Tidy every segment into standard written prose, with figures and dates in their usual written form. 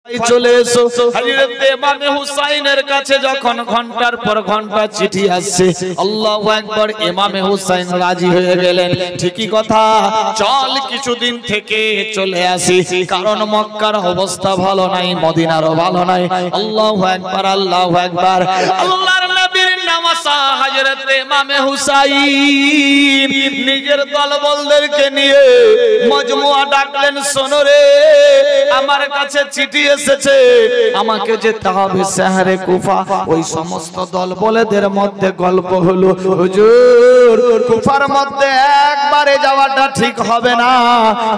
চলে এসো। হযরত ইমামে হুসাইনের কাছে যখন ঘন্টার পর ঘন্টা চিঠি আসছে, আল্লাহু আকবার, ইমামে হুসাইন রাজি হয়ে গেলেন। ঠিকই কথা, চল কিছুদিন থেকে চলে আসি, কারণ মক্কার অবস্থা ভালো নাই, মদিনারও ভালো নাই। আল্লাহু আকবার, আল্লাহু আকবার। আল্লাহর নবীর নামাসা হযরত ইমামে হুসাইন নিজের দলবলদেরকে নিয়ে মজমুয়া ডাকলেন, শোনো রে, আমার কাছে চিঠি এসেছে, আমাকে যেতে হবে শহরে কুফা। ওই সমস্ত দলবলেদের মধ্যে গল্প হলো, হুজুর কুফার মধ্যে একবারে যাওয়াটা ঠিক হবে না,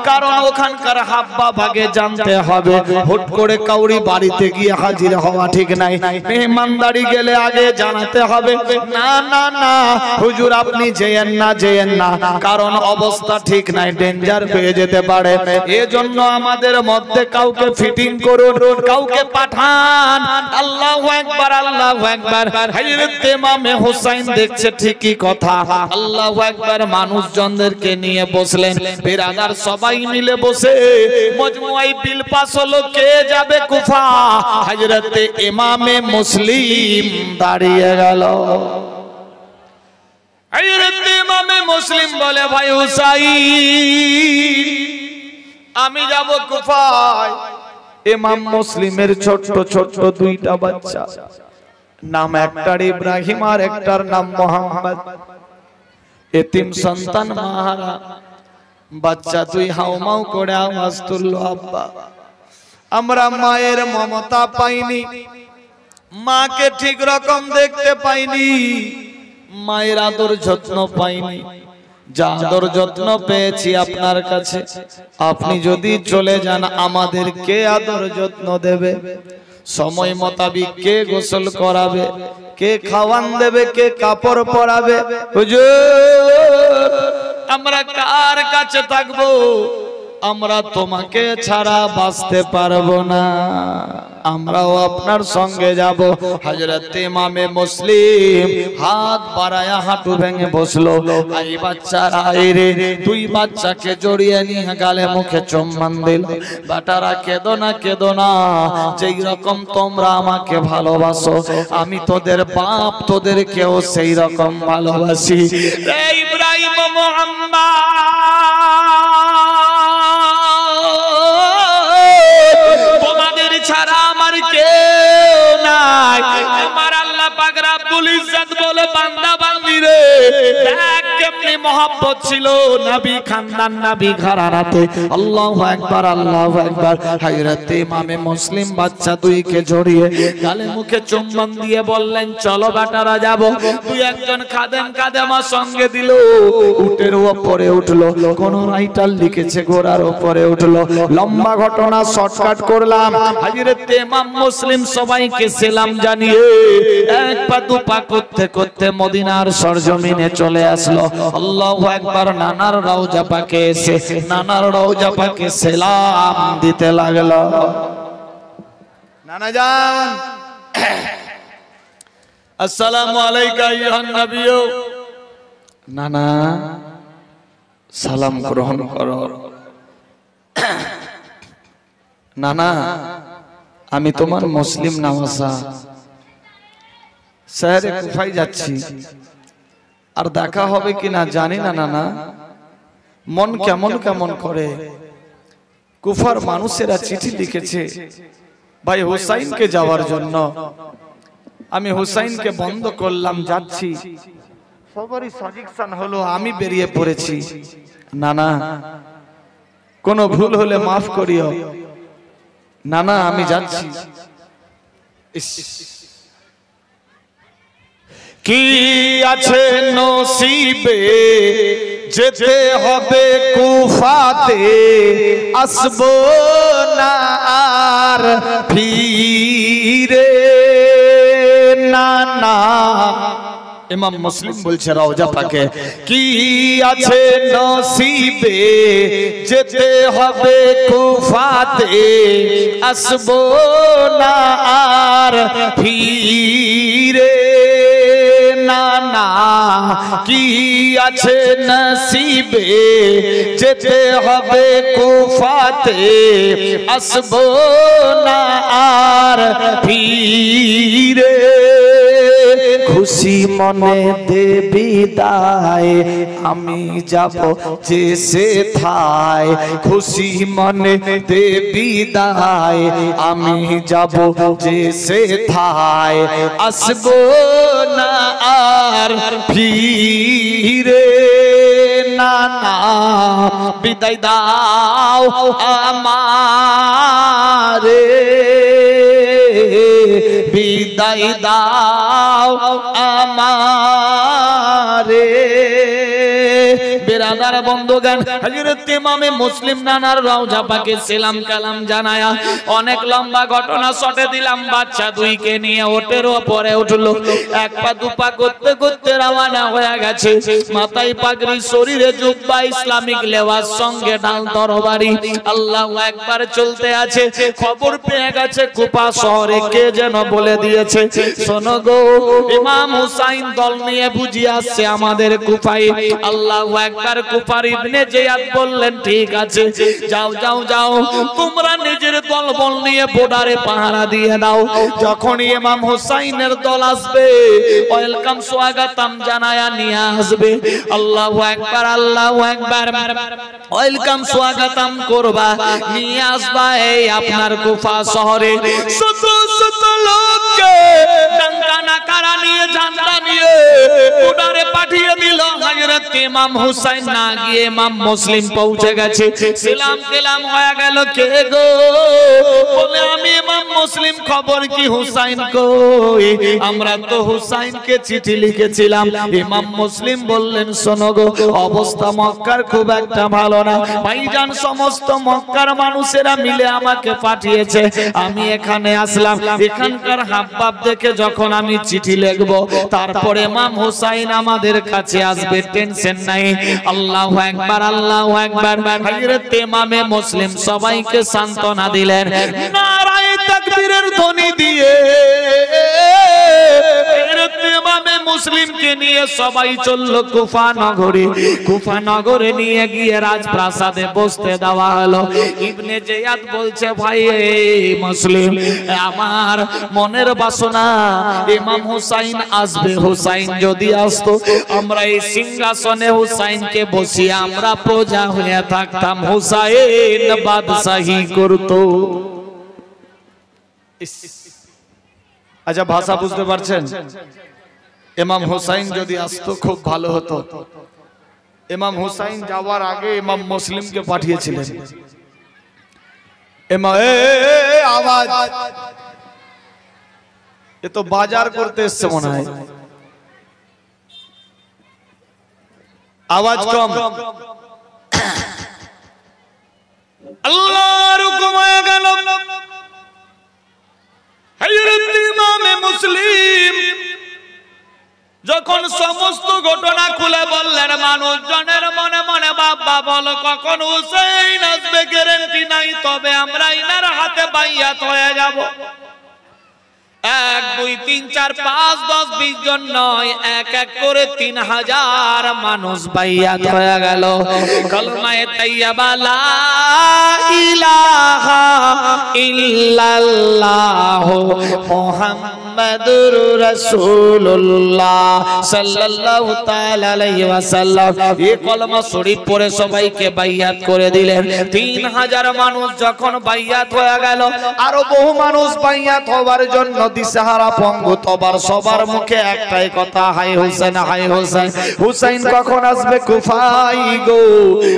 কারণ ওখানকার হাব্বা ভাগে জানতে হবে, হুট করে কাউরি বাড়িতে গিয়ে হাজির হওয়া ঠিক নাই, মেহমানদারি গেলে আগে জানাতে হবে। না না না হুজুর, আপনি যেয়েন না, যেয়েন না, কারণ অবস্থা ঠিক নাই, ডেঞ্জার হয়ে যেতে পারে। এজন্য আমাদের মধ্যে কাউকে ফিটিং করুন, কাউকে পাঠান। আল্লাহু আকবার, আল্লাহু আকবার। হযরত ইমামে হুসাইন দেখছে ঠিকই কথা, আল্লাহু আকবার, মানুষজনদেরকে নিয়ে বসলেন, বিরাদার সবাই মিলে বসে মজমুয়ায় বিল পাস হলো, কে যাবে কুফা। হযরত ইমামে মুসলিম দাঁড়িয়ে গেল। হযরত ইমামে মুসলিম বলে, ভাই হুসাইন, আমি যাব কুফায়। ইমাম মুসলিমের ছোট্ট ছোট্ট দুইটা বাচ্চা, নাম একটার ইব্রাহিম আর একটার নাম মোহাম্মদ, এতিম সন্তান, মাহারা বাচ্চা দুই হাউমাউ করে আওয়াজ তুললো, আব্বা আমরা মায়ের মমতা পাইনি, মাকে ঠিক রকম দেখতে পাইনি, মায়ের আদর যত্ন পাইনি, যা আদর যত্ন পেয়েছি আপনার কাছে, আপনি যদি চলে যান আমাদের কে আদর যত্ন দেবে, সময় মোতাবিক কে গোসল করাবে, কে খাওয়ান দেবে, কে কাপড় পরাবে, হুজুর আমরা কার কাছে থাকবো, আমরা তোমাকে ছাড়া বাঁচতে পারবো না, আমরাও আপনার সঙ্গে যাব। হযরত ইমামে মুসলিম হাত বাড়ায়া হাঁটু ভেঙে বসলো। এই বাচ্চারা, এই রে, দুই বাচ্চাকে জড়িয়ে নিয়ে গালে মুখে চুম্বন দিল। বাটারা কেঁদো না, কেঁদো না, যেই রকম তোমরা আমাকে ভালোবাসো, আমি তোদের বাপ তোদেরকেও সেই রকম ভালোবাসি। ইব্রাহিম তোমাদের ছাড়া আমার কেউ নাই, আমার আল্লাহ পাক রব্বুল ইজ্জত বলে, বান্দা বান্দি রে, দেখ কেমনি মহব্বত ছিল নবী খানদান, নবী ঘরানাতে। আল্লাহু আকবার, আল্লাহু আকবার। হযরত ইমামে মুসলিম বাচ্চা দুইকে জড়িয়ে গালে মুখে চুম্বন দিয়ে বললেন, চলো বাটারা যাব। দুই একজন খাদেম কাদেমা সঙ্গে দিল, উটের উপরে উঠলো, কোন রাইটার লিখেছে ঘোড়ার উপরে উঠলো। লম্বা ঘটনা শর্টকাট করলাম। হযরত ইমাম মুসলিম সবাইকে সালাম জানিয়ে এক পা দু পা করতে করতে মদিনার সরজমিনে চলে আসলো। আল্লাহু আকবার। নানার রওজা পাকে এসে নানার রওজা পাকে সালাম দিতে লাগলো। নানা জান, আসসালামু আলাইকা ইয়া নবী। নানা সালাম গ্রহণ করো। নানা, আমি তোমার মুসলিম নামাসা, শহরে কুফায় যাচ্ছি, আর দেখা হবে কিনা জানি না। নানা, মন কেমন কেমন করে। কুফার মানুষেরা চিঠি লিখেছে ভাই হুসাইনকে যাওয়ার জন্য। আমি হুসাইনকে বন্ধ করলাম, যাচ্ছি। সবারই সাজেশন হলো আমি বেরিয়ে পড়েছি। নানা, কোনো ভুল হলে মাফ করিও। নানা, আমি যাচ্ছি। কি আছে নসিবে, যেতে হবে কুফাতে, আসবো না আর ফিরে। নানা, ইমাম মুসলিম বলছে রওজা পাকে, কি আছে নসিবে, যেতে হবে কুফাতে, আসবো না আর ফিরে। নানা, কি আছে নসিবে, যেতে হবে কুফাতে, আসবো না মনে দে বিদায় আমি যাব যে সেথায় খুশি মনে দে বিদায় আমি যাব যে সেথায় আসবো না আর ফিরে না না বিদায় দাও আমারে বিদায় দাও আমারে বেরাদার বন্ধুগণ হযরত ইমামে মুসলিম নানার রওজা পাকে সালাম কালাম জানায়া অনেক লম্বা ঘটনা শটে দিলাম বাচ্চা দুইকে নিয়ে ওটের উপরে উঠলো এক পা দুপা করতে করতে রওনা হয়ে গেছে মাথায় পাগড়ি শরীরে জুব্বা ইসলামিক লেবাস সঙ্গে ঢাল তরবারি আল্লাহু আকবার চলতে আছে খবর পেয়ে গেছে কুফা শহরে কে যেন বলে দিয়েছে শোনো গো ইমাম হুসাইন দল নিয়ে বুঝি আসছে আমাদের কুফায় আল্লাহু আকবার কুফার ইবনে জিয়াদ বললেন ঠিক আছে যাও যাও যাও তোমরা নিজের দল বল নিয়ে বর্ডারে পাহারা দিয়ে দাও যখন ইমাম হুসাইনের দল আসবে ওয়েলকাম স্বাগতম জানায়া নিয়ে আসবে আল্লাহু আকবার ওয়েলকাম স্বাগতম করবা নিয়ে আসবা এই আপনার কুফা শহরে শত শত লোককে ডাঙ্গা নাকারা নিয়ে ঝান্ডা নিয়ে বর্ডারে পাঠিয়ে দিল হযরত ইমাম হুসাইন না গিয়ে ইমাম মুসলিম পৌঁছে গেছে সালাম কালাম হয়ে গেল কে গো বলে আমি ইমাম মুসলিম খবর কি হুসাইন কই আমরা তো হুসাইনকে চিঠি লিখেছিলাম ইমাম মুসলিম বললেন শোনো গো অবস্থা মক্কার খুব একটা ভালো না ভাইজান সমস্ত মক্কার মানুষেরা মিলে আমাকে পাঠিয়েছে আমি এখানে আসলাম এখানকার হাবভাব দেখে যখন আমি চিঠি লিখব তারপরে ইমাম হুসাইন আমাদের কাছে আসবে টেনশন নাই আল্লাহু আকবার হযরত ইমামে মুসলিম সবাইকে সান্তনা দিলেন নারায়ে তাকবীরের ধ্বনি দিয়ে হযরত ইমামে মুসলিমকে নিয়ে সবাই চলল কুফা নগরে নিয়ে গিয়ে রাজপ্রাসাদে বসতে দেওয়া হলো ইবনে জিয়াদ বলছে ভাই মুসলিম আমার মনের বাসনা ইমাম হুসাইন আসবে হুসাইন যদি আসতো আমরা এই সিংহাসনে হুসাইনকে বসিয়ে আমরা প্রজা হয়ে থাকতাম হুসাইন বাদশাহী করতো আচ্ছা ভাষা বুঝতে পারছেন ইমাম হুসাইন যদি আসতো খুব ভালো হতো ইমাম হুসাইন যাওয়ার আগে ইমাম মুসলিমকে পাঠিয়েছিলেন আওয়াজ এ তো বাজার করতে এসছে মনে হয় আওয়াজ কম আল্লাহর হুকুম হয়ে গেল হযরত ইমামে মুসলিম যখন সমস্ত ঘটনা খুলে বললেন মানুষজনের মনে মনে বাবা বলো কখন হুসাইন আসবে গ্যারান্টি নাই তবে আমরা ইনার হাতে বাইয়াত হয়ে যাব 1 2 3 4 5 10 20 জন নয় এক এক করে 3000 মানুষ বাইয়াত হয়ে গেল কলমায়ে তাইয়্যিবা লা ইলাহা ইল্লাল্লাহ মুহাম্মাদুর রাসূলুল্লাহ সাল্লাল্লাহু তাআলা আলাইহি ওয়াসাল্লাম এই কলমা শরীফ পড়ে সবাইকে বাইয়াত করে দিলেন 3000 মানুষ যখন বাইয়াত হয়ে গেল আরো বহু মানুষ বাইয়াত হওয়ার জন্য দিশাহারা পঙ্গু তবার সবার মুখে একটাই কথা হাই হোসেন হুসাইন কখন আসবে কুফায় গো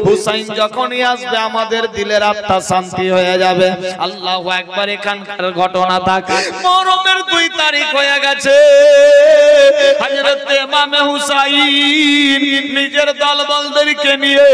হুসাইন যখনই আসবে আমাদের দিলের আত্মা শান্তি হয়ে যাবে আল্লাহু আকবার এখানকার ঘটনা থাক মুহররমের 2 তারিখ হয়ে গেছে হযরত ইমামে হুসাইন নিজের দলবলদেরকে নিয়ে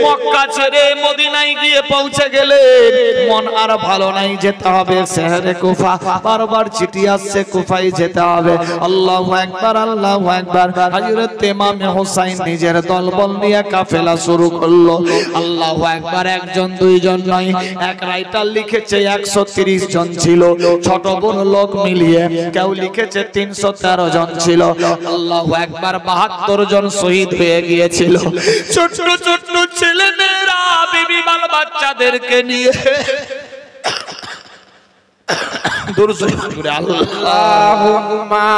মক্কা ছেড়ে মদিনায় গিয়ে পৌঁছে গেলেন মন আর ভালো নাই যেতে হবে শহরে কুফা বারবার চিঠি আসছে কুফায় যেতে হবে আল্লাহু আকবার হযরত ইমামে হুসাইন নিজের দলবল নিয়ে কাফেলা শুরু করলো আল্লাহু আকবার একজন দুইজন নয় এক রাইটার লিখেছে 130 জন ছিল ছোট বড় লোক মিলিয়ে কেউ লিখেছে 313 জন ছিল আল্লাহু আকবার 72 জন শহীদ হয়ে গিয়েছিল ছোট ছোট ছেলেমেয়েরা বিবি বাল বাচ্চাদেরকে নিয়ে দুরূদ শরীফ করে আল্লাহুম্মা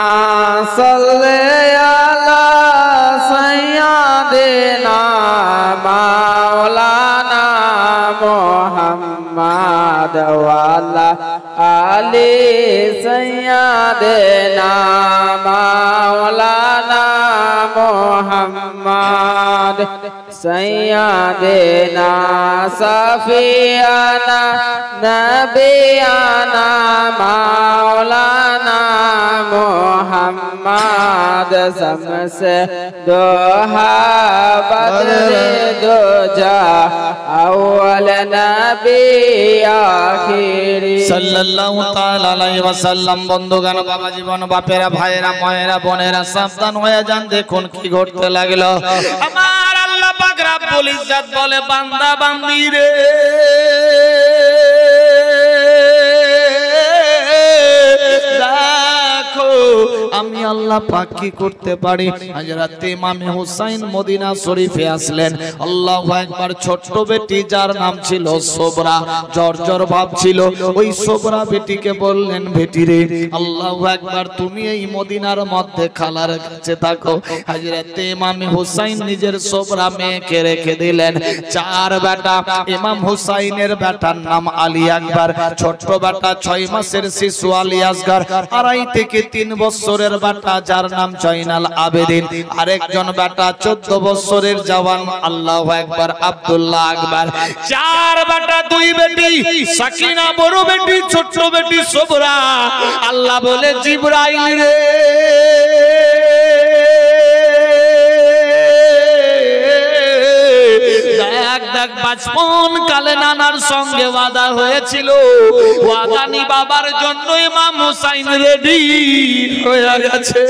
সাল্লি আলা সাইয়্যিদিনা মাওলানা মুহাম্মাদ ওয়া আলা আলি সাইয়্যিদিনা মাওলানা মুহাম্মাদ সাইয়্যিদিনা সাফিয়ানা নবিয়ানা মাওলানা মুহাম্মাদ শামসে দোহা বদরে দোজা আউয়াল নবী আখিরি সাল্লাল্লাহু তাআলা আলাইহি ওয়াসাল্লাম। বন্ধুগণ, বাবা জীবন, বাপেরা, ভাইয়েরা, মায়েরা, বোনেরা, সাবধান হয়ে যান। দেখুন কি ঘটতে লাগলো। আমার আল্লাহ পাক রব্বুল ইজ্জত বলে, বান্দা বান্দি রে, আমি আল্লাহ পাক কি করতে পারি। হযরত ইমাম হুসাইন মদিনা শরীফে আসলেন। আল্লাহু আকবার। ছোট্ট বেটি যার নাম ছিল সোবরা, জ্বর ভাব ছিল। ওই সোবরা বেটিকে বললেন, বেটি রে, আল্লাহু আকবার, তুমি এই মদিনার মধ্যে খালার কাছে থাকো। হযরত ইমাম হুসাইন নিজের সোবরা মেয়েকে রেখে দিলেন। চার বেটা। ইমাম হুসাইনের বেটার নাম আলী আকবর, ছোট্ট বেটা 6 মাসের শিশু আলী আসগর, 2.5 থেকে 3 বছরের বেটা যার নাম জয়নাল আবেদিন, আরেকজন বেটা 14 বছরের জওয়ান আল্লাহু আকবার আব্দুল্লাহ আকবর। 4 বেটা 2 বেটি, সাকিনা বড় বেটি, ছোট্ট বেটি সোবরা। আল্লাহ বলে, জিবরাইল রে, বাচপন কালে নানার সঙ্গে ওয়াদা হয়েছিল, ওয়াদা নিভাবার জন্য ইমাম হুসাইন রেডি হয়ে গেছে।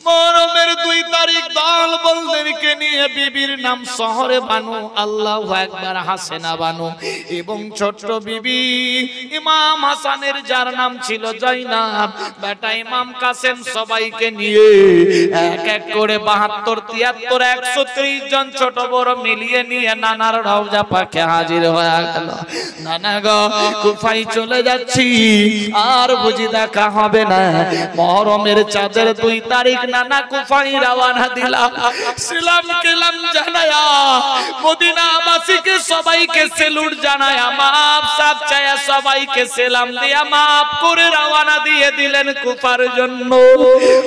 মহরমের 2 তারিখ দল বলদেরকে নিয়ে বিবির নাম শহরে বানু, আল্লাহু আকবার, হাসেনা বানু, এবং ছোট্ট বিবি ইমাম হাসানের যার নাম ছিল জয়নাব, বেটা ইমাম কাসেম, সবাইকে নিয়ে এক এক করে 72, 73, 130 জন ছোট বড় মিলিয়ে নিয়ে নানার রওজা পাকে হাজির হয়ে গেল। নানা গো, কুফায় চলে যাচ্ছি, আর বুঝি দেখা হবে না। মহরমের চাঁদের 2 তারিখ নানা কুফায় রওনা দিলাম। সালাম কালাম জানায়া মদিনাবাসীকে সবাইকে সেলুট জানায়া, মাপ সাপ চায়া সবাইকে সালাম দিয়া মাপ করে রওনা দিয়ে দিলেন কুফার জন্য।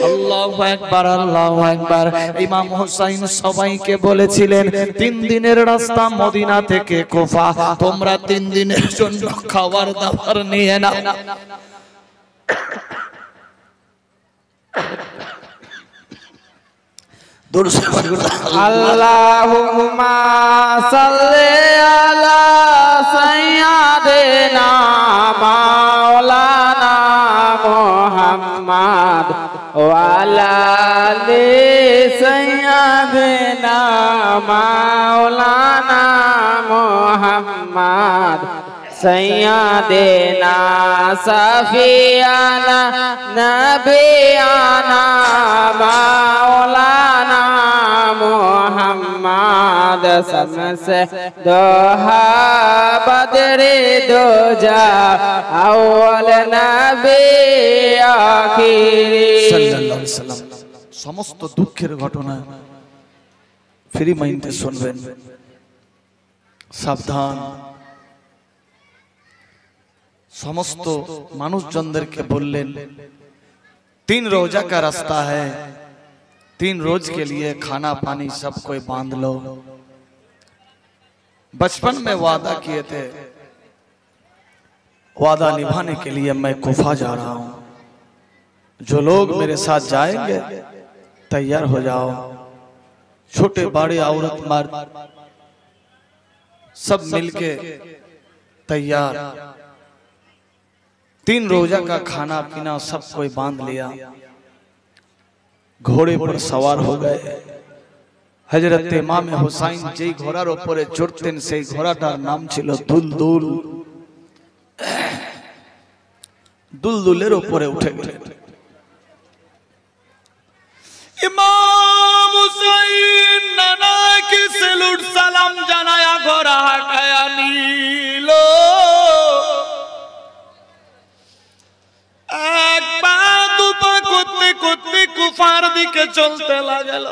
আল্লাহু আকবার, আল্লাহু আকবার। ইমাম হুসাইন সবাইকে বলেছিলেন, 3 দিনের রাস্তা মদিনা থেকে কুফা, তোমরা 3 দিনের জন্য খাবার দাবার নিয়ে নাও। আল্লাহুম্মা সাল্লি আলা সাইয়্যিদিনা মাওলানা মুহাম্মাদ ওয়া আলা আলি সাইয়্যিদিনা মাওলানা মুহাম্মাদ সাইয়্যিদিনা সাফিয়ানা নবিয়ানা মাওলানা মুহাম্মাদ শামসে দোহা বদরে দোজা আউয়াল নবী আখিরি সাল্লাল্লাহু আলাইহি ওয়াসাল্লাম। সমস্ত দুঃখের ঘটনা ফ্রি মাইন্ডে শুনবেন, সাবধান। समस्त मानुषजनदेर के बोलें 3 रोजा का रास्ता है, 3 रोज के लिए खाना पानी सब कोई बांध लो। बचपन में वादा किए थे, वादा निभाने के लिए मैं कुफा जा रहा हूं। जो लोग मेरे साथ जाएंगे तैयार हो जाओ। छोटे बड़े औरत मर्द सब मिलके तैयार। 3 रोजा का खाना पीना सब कोई बांध लिया। घोड़े पर सवार हो गए। हजरत इमाम हुसैन जे घोड़ार उपरे चढ़तें से घोड़ाटार नाम छिलो दुलदुल। दुलदुलेर उपरे उठे गेलेन। इमाम हुसैन नाना के सैलूट सलाम जानाया घोड़ा हटाया नीलो। দিকে চলতে লাগল।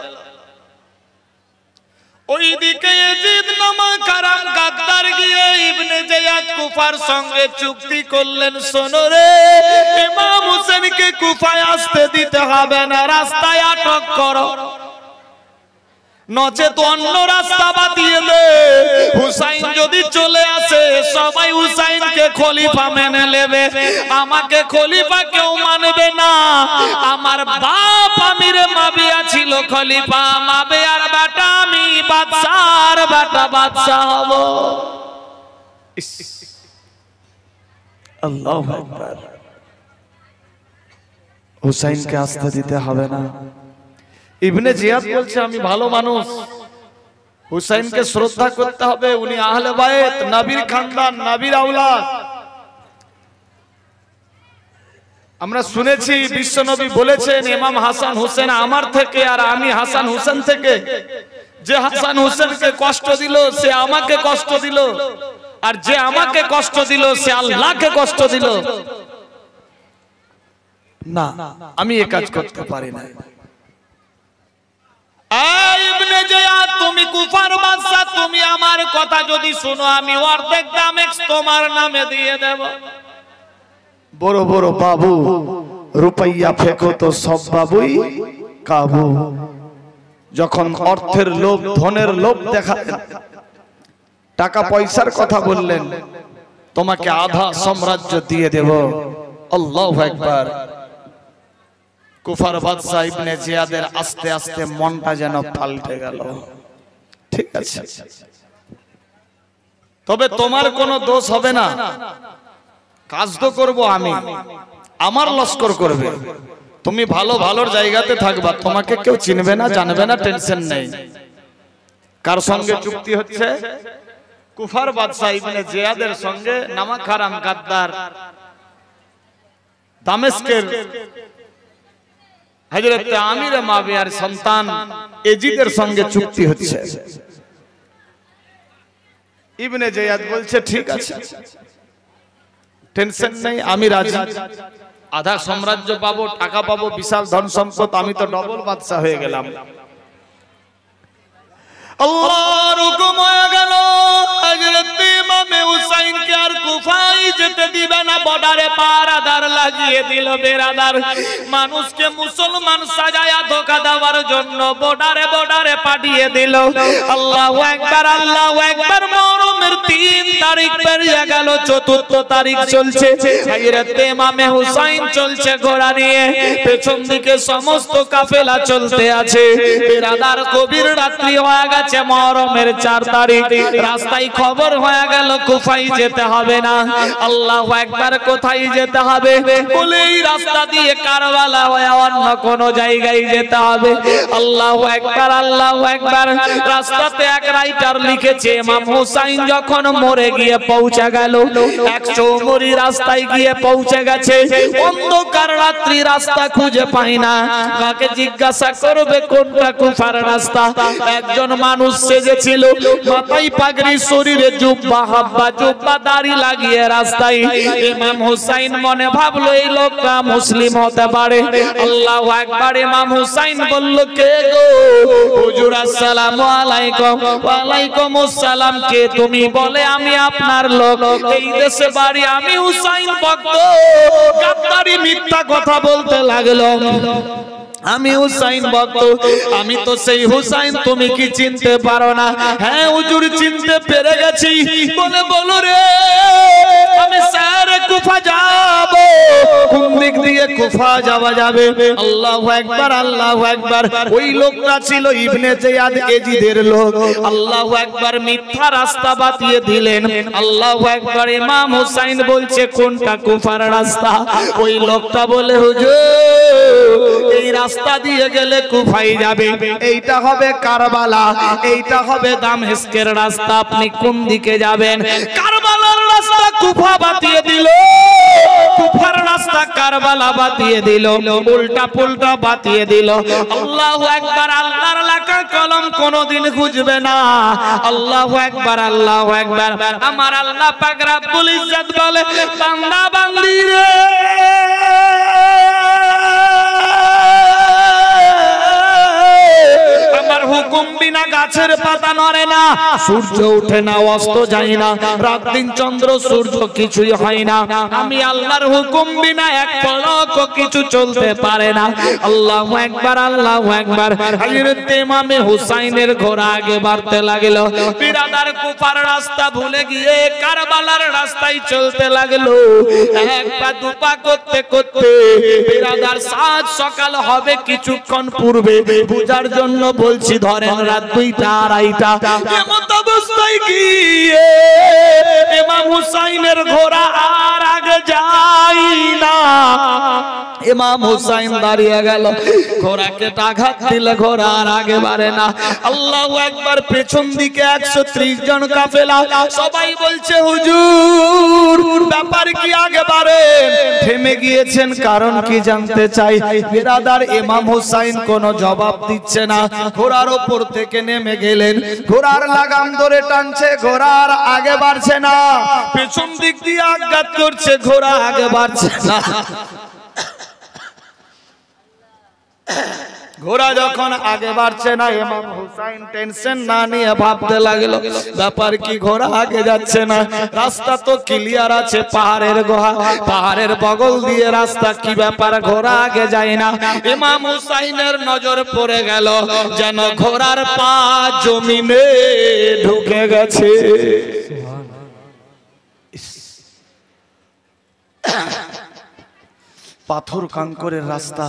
ওইদিকে ইয়াজিদ নামক কারাম গাদ্দার গিয়ে ইবনে জিয়াদ কুফার সঙ্গে চুক্তি করলেন, শোনো রে, ইমাম হোসেনকে কুফায় আসতে দিতে হবে না, রাস্তায় আটক করো, নচেত অন্য রাস্তা বাতিয়ে দে। হুসাইন যদি চলে আসে সবাই হুসাইনকে খলিফা মেনে নেবে, আমাকে খলিফা কেউ মানবে না। আমার বাপ আমিরে মাবিয়া ছিল খলিফা, মাবিয়ার বেটা আমি বাদশার বেটা বাদশা হব। আল্লাহু আকবার। হুসাইনকে আসতে দিতে হবে না। ইবনে জিয়াদ বলছে আমি ভালো মানুষ, হুসাইনকে শ্রদ্ধা করতে হবে, উনি আহলে বায়েত, নবীর খানদান, নবীর আওলাদ। আমরা শুনেছি বিশ্বনবী বলেছেন ইমাম হাসান হোসেন আমার থেকে আর আমি হাসান হোসেন থেকে। যে হাসান হোসেনকে কষ্ট দিল সে আমাকে কষ্ট দিল, আর যে আমাকে কষ্ট দিল সে আল্লাহকে কষ্ট দিল। না, আমি এই কাজ করতে পারি না। ইবনে জিয়াদ, তুমি কুফার বাদশা, তুমি আমার কথা যদি শুনো আমি অর্ধেক দাম তোমার নামে দিয়ে দেব। বড় বড় বাবু রুপাইয়া ফেকো তো সব বাবুই কাবু। যখন অর্থের লোভ, ধনের লোভ দেখালেন, টাকা পয়সার কথা বললেন, তোমাকে আধা সাম্রাজ্য দিয়ে দেব। আল্লাহু আকবার। কুফার বাদশা ইবনে জিয়াদের আস্তে আস্তে মনটা যেন পাল্টে গেল। ঠিক আছে, তবে তোমার কোনো দোষ হবে না, কাজ তো করব আমি, আমার লস্কর করবে, তুমি ভালো ভালোর জায়গাতে থাকবা, তোমাকে কেউ চিনবে না জানবে না, টেনশন নেই। কার সঙ্গে চুক্তি হচ্ছে? কুফার বাদশা ইবনে জিয়াদের সঙ্গে নামক হারাম গাদ্দার দামেস্কের হযরত আমির মাবিয়ার সন্তান ইয়াজিদের সঙ্গে চুক্তি হচ্ছে। ইবনে জিয়াদ বলছে ঠিক আছে, টেনশন নেই, আমি রাজি, আধা সাম্রাজ্য পাবো, টাকা পাবো, বিশাল ধন সম্পদ, আমি তো ডবল বাদশা হয়ে গেলাম। আল্লাহর হুকুম হয়ে গেল, হযরত ইমাম হুসাইনকে আর কুফায় যেতে দিবে না, বর্ডারে পাহারাদার লাগিয়ে দিল। বেরাদার মানুষকে মুসলমান সাজায়া ধোঁকা দেওয়ার জন্য বর্ডারে বর্ডারে পাঠিয়ে দিল। আল্লাহু আকবার, আল্লাহু আকবার। মুহররমের 3 তারিখ পেরিয়ে গেল, 4 তারিখ চলছে, হযরত ইমাম হুসাইন চলছে ঘোড়া নিয়ে, পেছন দিকে সমস্ত কাফেলা চলতে আছে। বেরাদার গভীর রাত্রি হয়ে গেছে, মুহররমের 4 তারিখ, রাস্তায় খবর হয়ে গেল কুফায় যেতে হবে না। আল্লাহু আকবার। কোথায় যেতে হবে? বলে এই রাস্তা দিয়ে কারবালা হয়ে অন্য কোন জায়গায় যেতে হবে। আল্লাহু আকবার, আল্লাহু আকবার। রাস্তাতে এক রাইটার লিখেছে ইমাম হুসাইন যখন মরে গিয়ে পৌঁছে গেল, 100 উমরি রাস্তায় গিয়ে পৌঁছে গেছে, অন্ধকার রাত্রি রাস্তা খুঁজে পায় না, কাকে জিজ্ঞাসা করবে কোনটা কুফার রাস্তা? একজন মানুষ সেজেছিল, মাথায় পাগড়ি, শরীরে জুব্বা, হাব্বা জুব্বা, দাড়ি লাগিয়ে রাস্তায়। ইমাম হুসাইন মনে ভাবলো এই লোকটা মুসলিম হতে পারে। আল্লাহু আকবার। ইমাম হুসাইন বলল, কে গো? হুজুর আসসালামু আলাইকুম। ওয়ালাইকুম আসসালাম। কে তুমি? বলে আমি আপনার লোক, এই দেশে বাড়ি, আমি হুসাইন ভক্ত। গাদ্দারি মিথ্যা কথা বলতে লাগলো, আমি হুসাইন ভক্ত, আমি তো সেই হুসাইন, তুমি কি চিনতে পারো না? হ্যাঁ হুজুর, চিনতে পেরে গেছি। বলে বলো রে, আমি শহরে কুফা যাব। কোন দিক দিয়ে কুফা যাওয়া যাবে? আল্লাহু আকবার, আল্লাহু আকবার। ওই লোকটা ছিল ইবনে জিয়াদ, ইয়াজিদের লোক। আল্লাহু আকবার। মিথ্যা রাস্তা বাতিয়ে দিলেন। আল্লাহু আকবার। ইমাম হুসাইন বলছে কোনটা কুফার রাস্তা? ওই লোকটা বলে হুজুর, এই রাস্তা দিয়ে গেলে কুফায় যাবে, এইটা হবে কারবালা, এইটা হবে দামেস্কের রাস্তা, আপনি কোন দিকে যাবেন? কারবালার রাস্তা কুফা বাতিয়ে দিল, কুফার রাস্তা কারবালা বাতিয়ে দিল, উল্টা পুল্টা বাতিয়ে দিল। আল্লাহু আকবার। আল্লাহর লেখা কলম কোনদিন খুঁজবে না। আল্লাহু আকবার, আল্লাহু আকবার। আমার আল্লাহ পাক রব্বুল ইজ্জত বলে, বান্দা বান্দি রে, গাছের পাতা নড়ে না, সূর্য ওঠে না, অস্ত যায় না, রাত দিন চন্দ্র সূর্য কিছুই হয় না, আমি আল্লাহর হুকুম বিনা এক পলক কিছু চলতে পারে না। আল্লাহু আকবার, আল্লাহু আকবার। হযরত ইমামে হুসাইনের ঘোড়া আগে বাড়তে লাগলো। বিরাদার কুফার রাস্তা ভুলে গিয়ে কারবালার রাস্তায় চলতে লাগলো। এক পা দুপা করতে করতে বিরাদার সাত সকাল হবে কিছুক্ষণ পূর্বে, পূজার জন্য বলছি ধরেন রাত 2টা 2:30 এমন অবস্থায় গিয়ে ইমাম হুসাইনের ঘোড়া আর আগে যায় না। ইমাম হুসাইন দাঁড়িয়ে গেল, ঘোড়াকে আঘাত দিলে ঘোড়া আর আগে বাড়ে না। আল্লাহু আকবার। পেছন দিকে 130 জন কাফেলা, সবাই বলছে হুজুর ব্যাপার কি আগে বাড়ে? থেমে গিয়েছেন, কারণ কি জানতে চাই। বিরাদার ইমাম হুসাইন কোনো জবাব দিচ্ছে না, ঘোড়ার ওপর থেকে নেমে গেলেন, ঘোড়ার লাগাম ধরে টানছে, ঘোড়া আর আগে বাড়ছে না, পেছন দিক দিয়ে আঘাত করছে, ঘোড়া আগে বাড়ছে না। ঘোড়া যখন আগে বাড়ছে না, ইমাম হুসাইন টেনশন না নিয়ে ভাবতে লাগলো ব্যাপার কি, ঘোড়া আগে যাচ্ছে না, রাস্তা তো ক্লিয়ার আছে, পাহাড়ের গুহা, পাহাড়ের বগল দিয়ে রাস্তা, কি ব্যাপার ঘোড়া আগে যায় না। ইমাম হুসাইনের নজর পড়ে গেল যেন ঘোড়ার পা জমিনে ঢুকে গেছে। পাথর কাঙ্করের রাস্তা,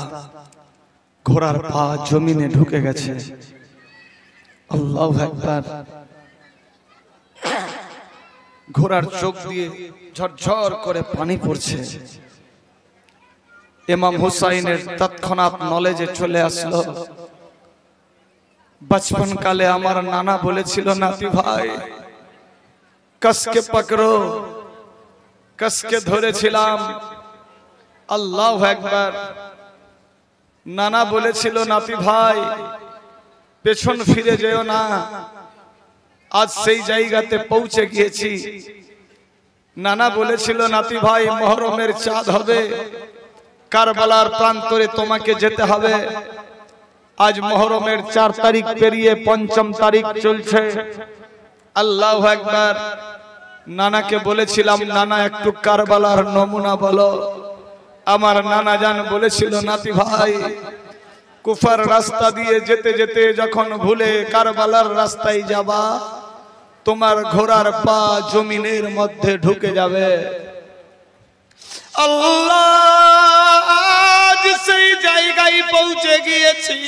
ঘোড়ার পা জমিনে ঢুকে গেছে। আল্লাহু আকবার। ঘোড়ার চোখ দিয়ে ঝরঝর করে পানি পড়ছে। ইমাম হুসাইনের তৎক্ষণাৎ নলেজে চলে আসলো, বচপন কালে আমার নানা বলেছিল নাতি ভাই কসকে পকড়ো, কসকে ধরেছিলাম। আল্লাহু আকবার। নানা বলেছিল নাতি ভাই পেছন ফিরে যেও না। আজ সেই জায়গাতে পৌঁছে গিয়েছি। নানা বলেছিল নাতি ভাই মুহররমের চাঁদ হবে, কারবালার প্রান্তরে তোমাকে যেতে হবে। আজ মুহররমের 4 তারিখ পেরিয়ে 5ম তারিখ চলছে। আল্লাহু আকবার। নানাকে বলেছিলাম নানা একটু কারবালার নমুনা বলো। আমার নানা জান বলেছিল নাতি ভাই কুফার রাস্তা দিয়ে যেতে যেতে যখন ভুলে কারবালার রাস্তায় যাবা, তোমার ঘোড়ার পা জমিনের মধ্যে ঢুকে যাবে। আল্লাহ, আজ সেই জায়গায় পৌঁছে গিয়েছি,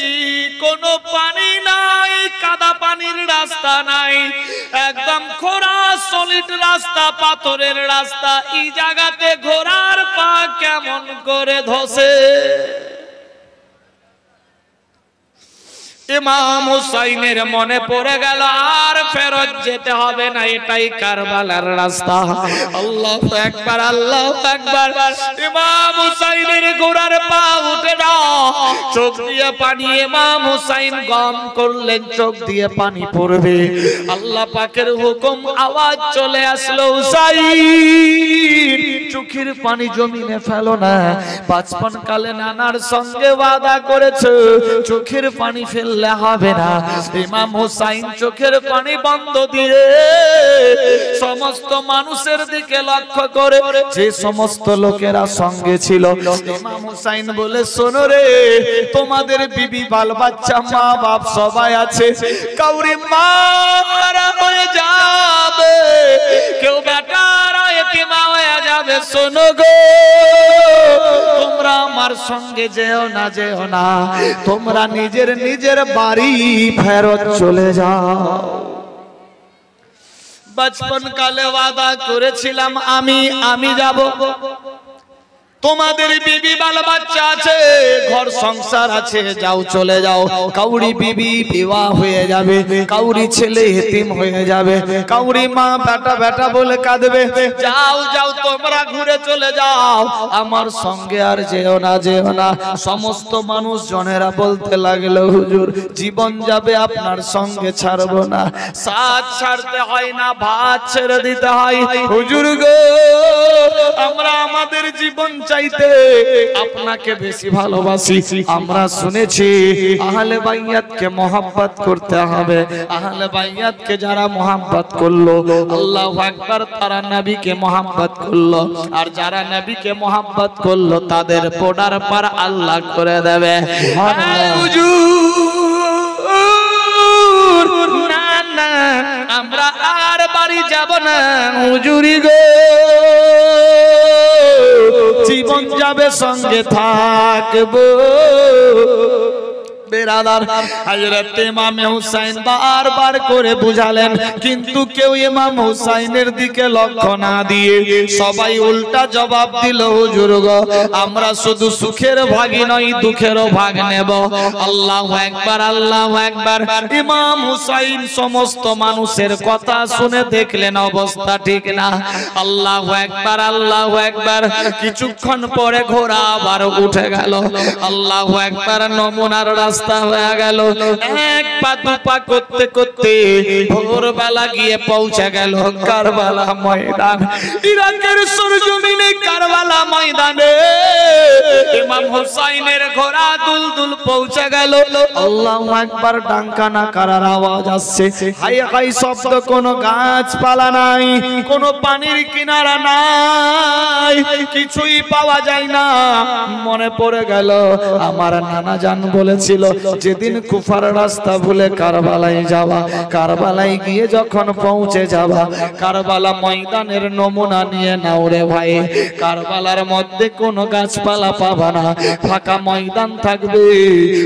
কোনো পানি নাই, কাদা পানির রাস্তা নাই, একদম খোঁড়া সলিড রাস্তা, পাথরের রাস্তা। এই জায়গাতে ঘোড়ার পা কেমন করে ধসে? ইমাম হুসাইনের মনে পড়ে গেল আর ফেরত যেতে হবে না, এটাই কারবালার রাস্তা। আল্লাহু আকবার, আল্লাহু আকবার। ইমাম হুসাইনের ঘোড়ার পা উঠে না, চোখ দিয়ে পানি। ইমাম হুসাইন গম করলেন চোখ দিয়ে পানি পড়বে। আল্লাহ পাকের হুকুম, আওয়াজ চলে আসলো, হুসাইন চোখের পানি জমিনে ফেলো না। বাচপন কালে নানার সঙ্গে ওয়াদা করেছে চোখের পানি ফেললে হবে না। ইমাম হুসাইন চোখের পানি বন্ধ দিয়ে সমস্ত মানুষের দিকে লক্ষ্য করে, যে সমস্ত লোকেরা সঙ্গে ছিল, ইমাম হুসাইন বলে শোনো রে, তোমাদের বিবি বাল বাচ্চা মা বাপ সবাই আছে, কাউরি মারা হয়ে যাবে, কেউ বেটারা এতিমা হয়ে যাবে। শোনো গো, তোমরা আমার সঙ্গে যেও না, যেও না, তোমরা নিজের নিজের বাড়ি ফেরত চলে যাও। বচপন কালে ওয়াদা করেছিলাম আমি যাব, তোমাদের বিবি বাল বাচ্চা আছে, ঘর সংসার আছে, যাও চলে যাও। কাউরি বিবি বিবাহ হয়ে যাবে, কাউরি ছেলে এতিম হয়ে যাবে, কাউরি মা বেটা বেটা বলে কাঁদবে। যাও যাও, তোমরা ঘুরে চলে যাও, আমার সঙ্গে আর যেও না, যেও না। সমস্ত মানুষ জনেরা বলতে লাগলো হুজুর জীবন যাবে, আপনার সঙ্গে ছাড়বো না। সাথ ছাড়তে হয় না, ভাত ছেড়ে দিতে হয়। হুজুর গো, আমরা আমাদের জীবন চাইতে আপনাকে বেশি ভালোবাসি। আমরা শুনেছি আহলে বাইয়াতকে মহব্বত করতে হবে। আহলে বাইয়াতকে যারা মহব্বত করলো, আল্লাহু আকবার, তারা নবীকে মহব্বত করলো। আর যারা নবীকে মহব্বত করলো তাদের পোডার পার আল্লাহ করে দেবে। না না, আমরা আর বাড়ি যাব না হুজুরি গো, জীবন যাবে সঙ্গে থাকবো। বেরাদার, হযরত ইমাম হুসাইন বারবার করে বুঝালেন, কিন্তু কেউ ইমাম হুসাইনের দিকে লক্ষ্য না দিয়ে সবাই উল্টা জবাব দিল, হুজুর গো, আমরা শুধু সুখের ভাগী নই, দুঃখেরও ভাগ নেব। আল্লাহু আকবার, আল্লাহু আকবার। ইমাম হুসাইন সমস্ত মানুষের কথা শুনে দেখলেন অবস্থা ঠিক না। আল্লাহু আকবার, আল্লাহু আকবার। কিছুক্ষণ পরে ঘোড়া আবার উঠে গেল। আল্লাহু আকবার। নমুনার রাস্তা হয়ে গেল। এক পা দু পা করতে করতে ভোরবেলা গিয়ে পৌঁছে গেল কারবালা ময়দান। ইরাকের সরজমিনে কারবালা ময়দানে ইমাম হুসাইনের ঘোড়া দুলদুল পৌঁছে গেল। আল্লাহু আকবার। ডাঙ্কানা কারার আওয়াজ আসছে, হাই হাই শব্দ। কোনো গাছপালা নাই, কোনো পানির কিনারা নাই, কিছুই পাওয়া যায় না। মনে পড়ে গেল আমার নানা জান বলেছিল, যেদিন কুফার রাস্তা ভুলে কারবালায় যাওয়া, কারবালায় গিয়ে যখন পৌঁছে যাবা, কারবালা ময়দানের নমুনা নিয়ে নাও রে ভাই। কারবালার মধ্যে কোনো গাছপালা পাবা না, ফাঁকা ময়দান থাকবে,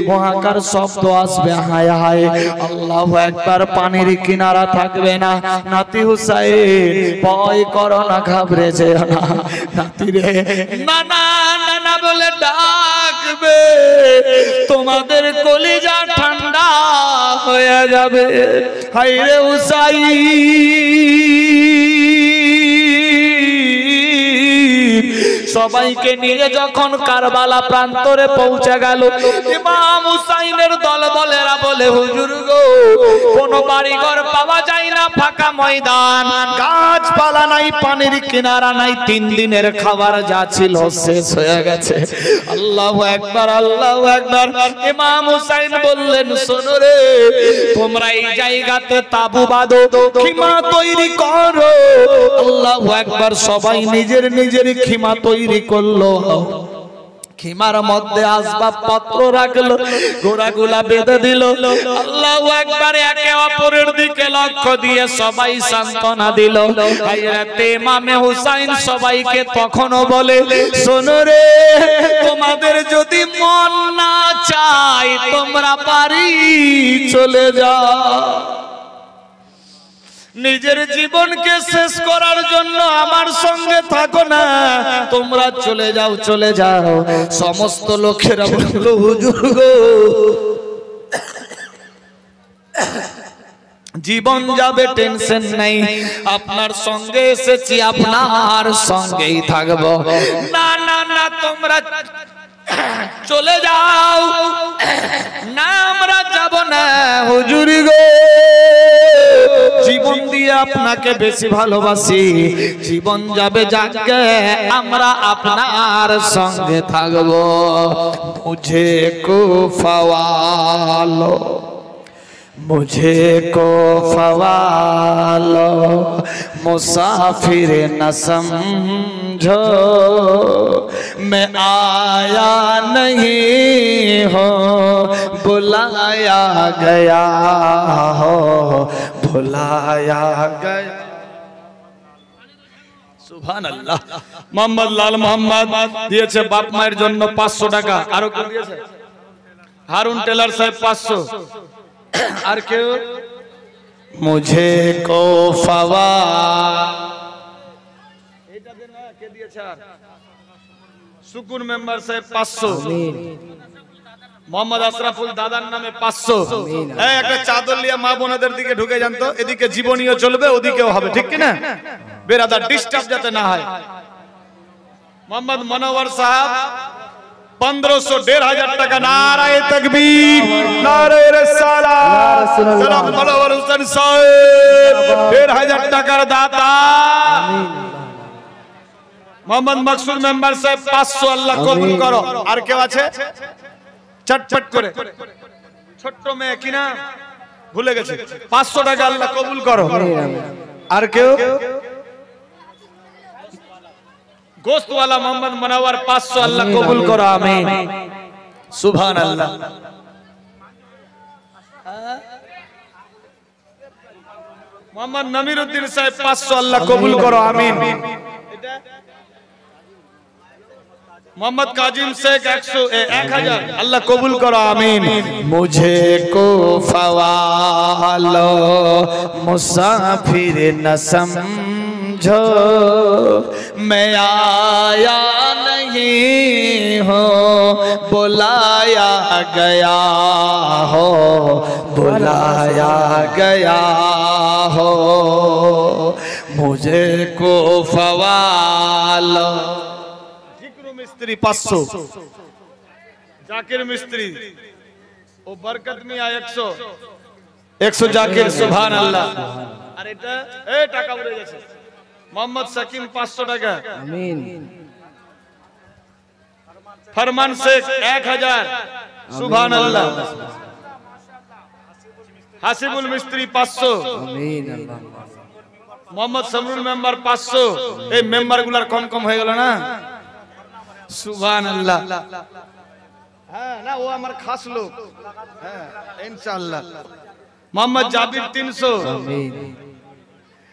ওয়াকার শব্দ আসবে, হায় হায়। আল্লাহু আকবার। পানির কিনারা থাকবে না। নাতি হুসাইন, ভয় করো না, ঘাবড়ে যেও না নাতি রে। নানা নানা বলে ডাকবে, তোমাদের কলিজা ঠান্ডা হয়ে যাবে। হায়রে হুসাইন, সবাইকে নিয়ে যখন কারবালা প্রান্তরে পৌঁছে গেল, ইমাম হুসাইনের দলবলেরা বলে, হুজুর গো, কোনো বাড়িঘর পাওয়া যায় না, ফাঁকা ময়দান, গাছপালা নাই, পানির কিনারা নাই, 3 দিনের খাবার যা ছিল শেষ হয়ে গেছে। আল্লাহু আকবার, আল্লাহু আকবার। ইমাম হুসাইন বললেন, শোনো রে, তোমরা এই জায়গাতে তাবু বাঁধো, খিমা তৈরি করো। আল্লাহু আকবার। সবাই নিজের নিজের খিমা তৈরি করলো। খিমার মধ্যে আসবাবপত্র রাখলো, ঘোড়াগুলা বেঁধে দিল। আল্লাহু আকবার। একে অপরের দিকে লক্ষ্য দিয়ে সবাই সান্ত্বনা দিল। হযরত ইমাম হুসাইন সবাইকে তখনও বলে, শোনো রে, তোমাদের যদি মন না চায় তোমরা বাড়ি চলে যাও। নিজের জীবনকে শেষ করার জন্য আমার সঙ্গে থাকো না, তোমরা চলে যাও, চলে যাও। সমস্ত লোকেরা বলল, হুজুর গো, জীবন যাবে, টেনশন নাই, আপনার সঙ্গে এসেছি, আপনার সঙ্গেই থাকবো। না না না, তোমরা চলে যাও। না, আমরা যাব না হুজুর গো, জীবন দিয়ে আপনাকে বেশি ভালোবাসি, জীবন যাবে যাকে, আমরা আপনার সঙ্গে থাকবো। মুঝে কো ফওয়ালো, मुझे को फवालो, मुसाफिर न समझो, मैं आया नहीं हो, बुलाया गया हो, बुलाया गया। সুবহানাল্লাহ। মোহাম্মদ লাল মোহাম্মদ দিয়েছে বাপ মায়ের জন্য 500 টাকা। আরো কেউ দিয়েছে? হারুন টেলার সাহেব 500। আর কেউ? মুঝে কো ফওয়া, এটা দেন না, কে দিয়েছে? আর সুকুন মেম্বার সাহেব 500। মোহাম্মদ আশরাফুল দাদার নামে 500। এই একটা চাদর লিয়া মা বোনদের দিকে ঢুকে যান তো, এদিকে জীবনীও চলবে, ওদিকেও হবে, ঠিক কি না? বেরাদার ডিস্টার্ব যাতে না হয়। মোহাম্মদ মনোয়ার সাহেব 1500, 1500 টাকা। নারায়ে তাকবীর, নারায়ে রিসালাত। সালাম মনোয়ার হোসেন সাহেব 1500 টাকার দাতা। मोहम्मद मकसूद मेंबर साहब 500 अल्लाह कबूल करो। আর কেউ আছে চটপট করে ছোট্ট মেয়ে কিনা ভুলে গেছে 500 টাকা আল্লাহ কবুল করো। আর কেউ গোশত वाला मोहम्मद मुनव्वर 500 अल्लाह कबूल करो आमीन सुभान अल्लाह। मोहम्मद नमीरुद्दीन साहब 500 अल्लाह कबूल करो आमीन। मोहम्मद काजिम शेख 1000 अल्लाह कबूल करो आमीन। मुझे को फवालो मुसाफिर न समझो मैं आया नहीं हो बुलाया गया हो बुलाया गया हो मुझे को फवालो। मिस्त्री 500 जाकिर मिस्त्री ओ बरकत मिया 100 जाकिर सुभान अल्लाह। আর এটা এই টাকা উড়ে গেছে मोहम्मद सकीम 500 টাকা आमीन। फरमान शेख 1000 सुभान अल्लाह। हासिबुल मिस्त्री 500 आमीन अल्लाह। मोहम्मद समरुल मेंबर 500 এই মেম্বার গুলার কম কম হয়ে গেল না सुभान अल्लाह। हाँ ना वो हमारे खास लोग हाँ इंशाअल्लाह। मोहम्मद जाबिर 300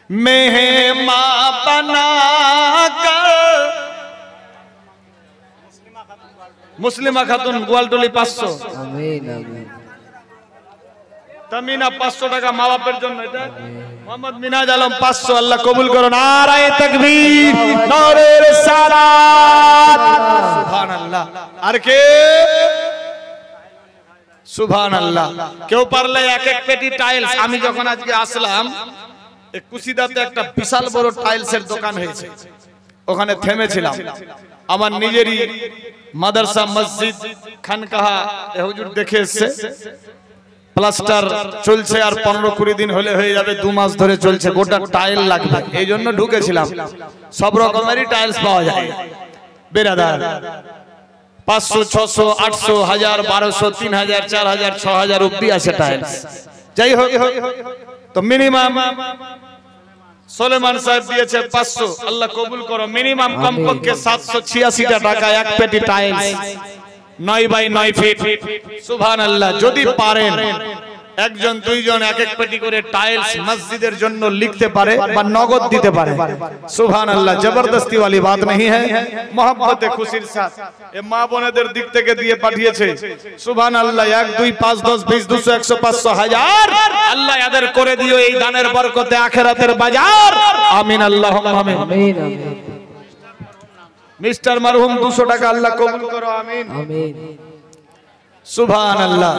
मेहमा बना कर मुस्लिमा खातून गोवालटोली 500 आमीन आमीन। तमीना 500 টাকা মা বাপের জন্য এটা। मोहम्मद मिनाज आलम 500 अल्लाह कबूल करो। नारे तकबीर नारे रिसालत सुभान अल्लाह। আর কে সুবহান আল্লাহ। কেউ পারলে এক এক পেটি টাইলস। আমি যখন আজকে আসলাম এক কুশিদাতে একটা বিশাল বড় টাইলসের দোকান হয়েছে ওখানে থেমেছিলাম। আমার নিজেরই মাদ্রাসা মসজিদ খানকাহা এ হুজুর দেখে এসেছে প্লাস্টার চলছে আর 15-20 দিন হলে হয়ে যাবে 2 মাস ধরে চলছে গোটা টাইল লাগবে এইজন্য ঢুকেছিলাম। সব রকমেরই টাইলস পাওয়া যায় বেরাদার 500 600 800 1000 1200 3000 4000 6000 অবধি আছে টাইলস। যাই হোক তো মিনিমাম সুলেমান সাহেব দিয়েছে 500 আল্লাহ কবুল করো। মিনিমাম কমপক্ষে 786 টাকা এক পেটি টাইলস 9 বাই 9 ফিট সুবহান আল্লাহ। যদি পারেন একজন দুইজন এক এক পেটি করে টাইলস মসজিদের জন্য লিখতে পারে বা নগদ দিতে পারে সুবহান আল্লাহ। জবরদস্তি वाली बात नहीं है मोहब्बत खुशीर साथ এ মা বোনেদের দিক থেকে দিয়ে পাঠিয়েছে সুবহান আল্লাহ। 1 2 5 10 20 200 100 500 1000 আল্লাহ यादर করে দিও এই দানের বরকতে আখিরাতের বাজার আমিন আল্লাহুম্মা আমিন আমিন। मिस्टर मरहुम 200 টাকা আল্লাহ কবুল করো আমিন আমিন সুবহান আল্লাহ।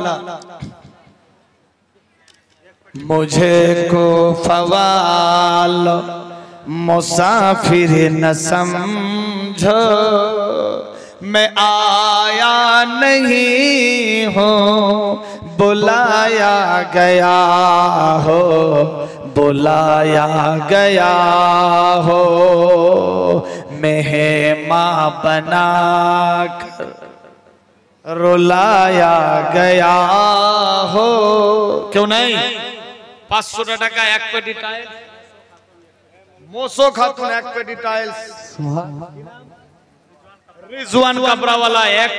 मुझे को फवालो मुसाफिर न समझो मैं आया नहीं हूँ बुलाया गया हो बुलाया गया हो मेहमा बना कर रुलाया गया हो। क्यों नहीं 500 টাকা এক পেটি টাইলস মোসো খাতুন এক পেটি টাইলস রিজওয়ান কাবরাওয়ালা এক